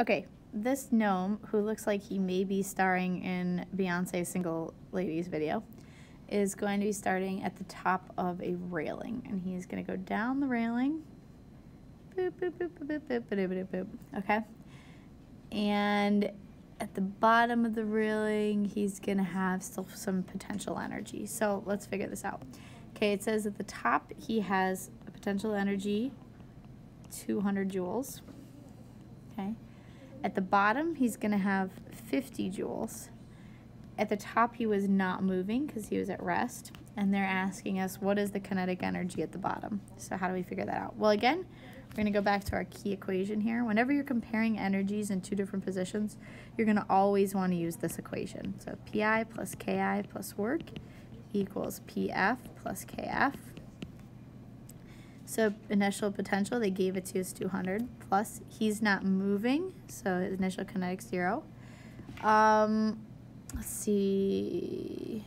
Okay, this gnome, who looks like he may be starring in Beyonce's Single Ladies video, is going to be starting at the top of a railing. And he's going to go down the railing. Boop, boop, boop, boop, boop, boop, boop, boop, boop. Okay? And at the bottom of the railing, he's going to have still some potential energy. So let's figure this out. Okay, it says at the top he has a potential energy, 200 joules. Okay. At the bottom, he's going to have 50 joules. At the top, he was not moving because he was at rest. And they're asking us, what is the kinetic energy at the bottom? So how do we figure that out? Well, again, we're going to go back to our key equation here. Whenever you're comparing energies in two different positions, you're going to always want to use this equation. So Pi plus Ki plus work equals Pf plus Kf. So initial potential, they gave it to us 200, plus he's not moving, so his initial kinetic 0. Let's see.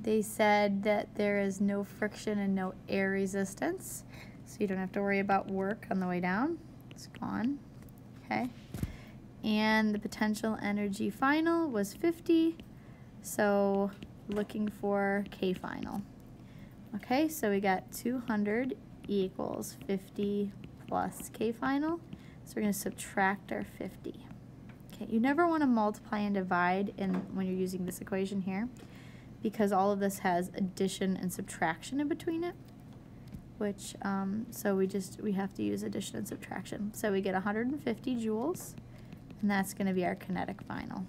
They said that there is no friction and no air resistance, so you don't have to worry about work on the way down. It's gone. Okay. And the potential energy final was 50, so looking for K final. Okay, so we got 200 equals 50 plus K final. So we're going to subtract our 50. Okay, you never want to multiply and divide when you're using this equation here, because all of this has addition and subtraction in between it, which, so we have to use addition and subtraction. So we get 150 joules, and that's going to be our kinetic final.